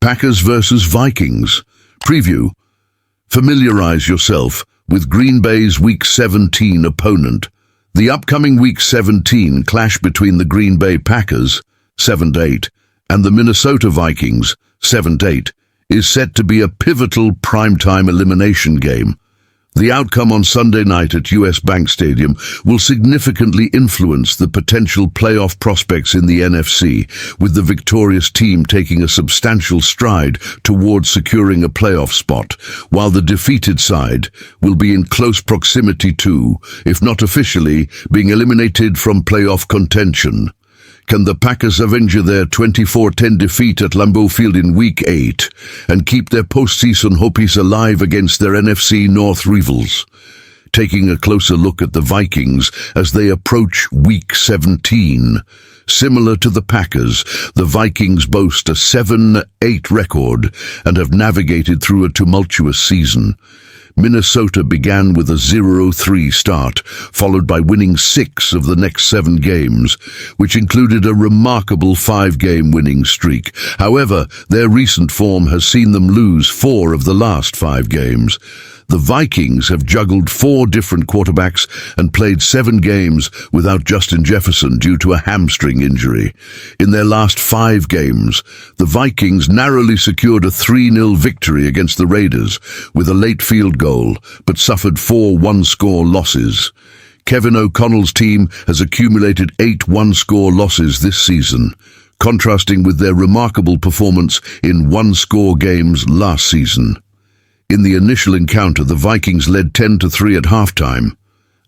Packers versus Vikings. Preview. Familiarize yourself with Green Bay's Week 17 opponent. The upcoming Week 17 clash between the Green Bay Packers, 7-8, and the Minnesota Vikings, 7-8, is set to be a pivotal primetime elimination game. The outcome on Sunday night at US Bank Stadium will significantly influence the potential playoff prospects in the NFC, with the victorious team taking a substantial stride towards securing a playoff spot, while the defeated side will be in close proximity to, if not officially, being eliminated from playoff contention. Can the Packers avenge their 24-10 defeat at Lambeau Field in Week 8 and keep their postseason hopes alive against their NFC North rivals? Taking a closer look at the Vikings as they approach Week 17. Similar to the Packers, the Vikings boast a 7-8 record and have navigated through a tumultuous season. Minnesota began with a 0-3 start, followed by winning 6 of the next 7 games, which included a remarkable 5-game winning streak. However, their recent form has seen them lose 4 of the last 5 games. The Vikings have juggled 4 different quarterbacks and played 7 games without Justin Jefferson due to a hamstring injury. In their last 5 games, the Vikings narrowly secured a 3-0 victory against the Raiders with a late field goal, but suffered 4 one-score losses. Kevin O'Connell's team has accumulated 8 one-score losses this season, contrasting with their remarkable performance in one-score games last season. In the initial encounter, the Vikings led 10-3 at halftime,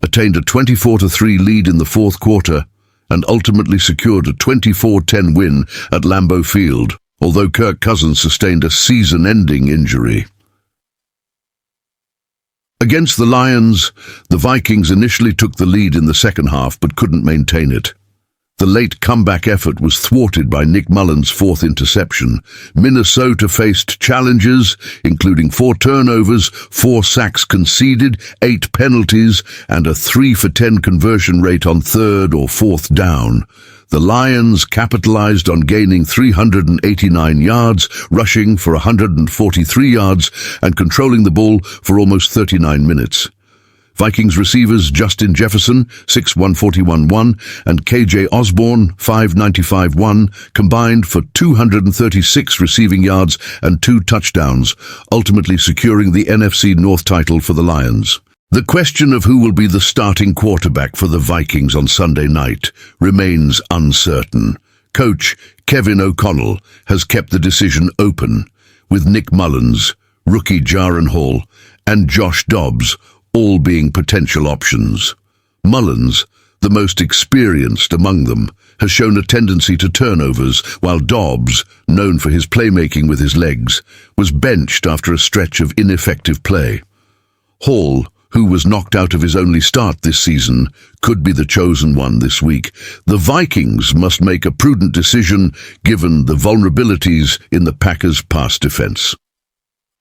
attained a 24-3 lead in the fourth quarter, and ultimately secured a 24-10 win at Lambeau Field, although Kirk Cousins sustained a season-ending injury. Against the Lions, the Vikings initially took the lead in the second half but couldn't maintain it. The late comeback effort was thwarted by Nick Mullins' 4th interception. Minnesota faced challenges, including 4 turnovers, 4 sacks conceded, 8 penalties, and a 3-for-10 conversion rate on 3rd or 4th down. The Lions capitalized on gaining 389 yards, rushing for 143 yards, and controlling the ball for almost 39 minutes. Vikings receivers Justin Jefferson, 6'141", and KJ Osborne, 5'95", combined for 236 receiving yards and 2 touchdowns, ultimately securing the NFC North title for the Lions. The question of who will be the starting quarterback for the Vikings on Sunday night remains uncertain. Coach Kevin O'Connell has kept the decision open, with Nick Mullins, rookie Jaron Hall, and Josh Dobbs all being potential options. Mullins, the most experienced among them, has shown a tendency to turnovers, while Dobbs, known for his playmaking with his legs, was benched after a stretch of ineffective play. Hall, who was knocked out of his only start this season, could be the chosen one this week. The Vikings must make a prudent decision given the vulnerabilities in the Packers' pass defense.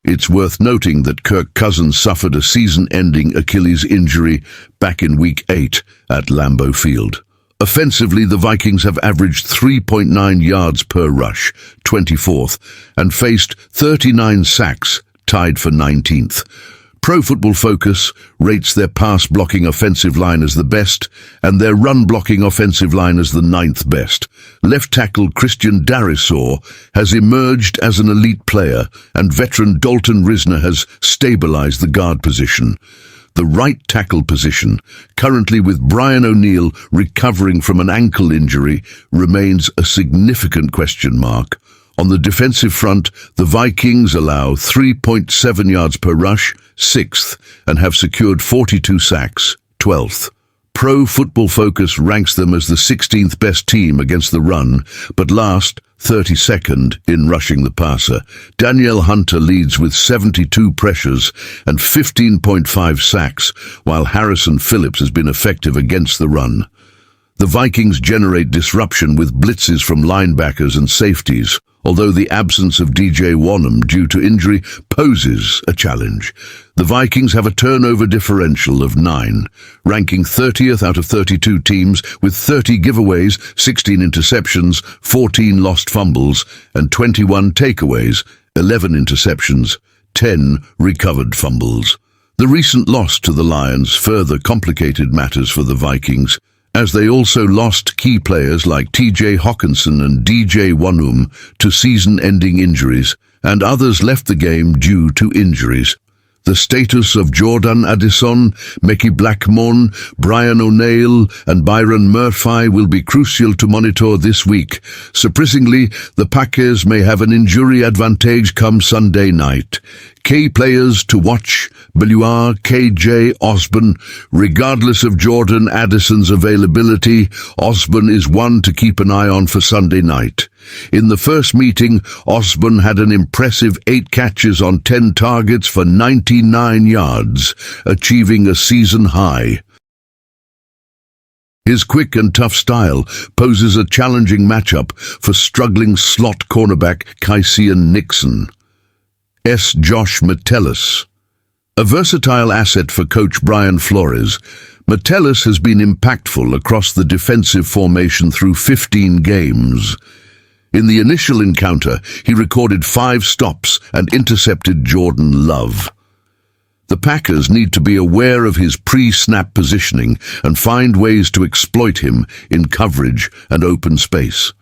It's worth noting that Kirk Cousins suffered a season-ending Achilles injury back in Week 8 at Lambeau Field. Offensively, the Vikings have averaged 3.9 yards per rush, 24th, and faced 39 sacks, tied for 19th. Pro Football Focus rates their pass-blocking offensive line as the best and their run-blocking offensive line as the 9th best. Left tackle Christian Darrisaw has emerged as an elite player, and veteran Dalton Risner has stabilized the guard position. The right tackle position, currently with Brian O'Neill recovering from an ankle injury, remains a significant question mark. On the defensive front, the Vikings allow 3.7 yards per rush, 6th, and have secured 42 sacks, 12th. Pro Football Focus ranks them as the 16th best team against the run, but last, 32nd in rushing the passer. Danielle Hunter leads with 72 pressures and 15.5 sacks, while Harrison Phillips has been effective against the run. The Vikings generate disruption with blitzes from linebackers and safeties, although the absence of DJ Wanham due to injury poses a challenge. The Vikings have a turnover differential of 9, ranking 30th out of 32 teams with 30 giveaways, 16 interceptions, 14 lost fumbles, and 21 takeaways, 11 interceptions, 10 recovered fumbles. The recent loss to the Lions further complicated matters for the Vikings, as they also lost key players like TJ Hawkinson and DJ Wanham to season-ending injuries, and others left the game due to injuries. The status of Jordan Addison, Mickey Blackmon, Brian O'Neill, and Byron Murphy will be crucial to monitor this week. Surprisingly, the Packers may have an injury advantage come Sunday night. Key players to watch: KJ Osborne. Regardless of Jordan Addison's availability, Osborne is one to keep an eye on for Sunday night. In the first meeting, Osborne had an impressive 8 catches on 10 targets for 99 yards, achieving a season high. His quick and tough style poses a challenging matchup for struggling slot cornerback Kyseian Nixon. Josh Metellus. A versatile asset for coach Brian Flores, Metellus has been impactful across the defensive formation through 15 games. In the initial encounter, he recorded 5 stops and intercepted Jordan Love. The Packers need to be aware of his pre-snap positioning and find ways to exploit him in coverage and open space.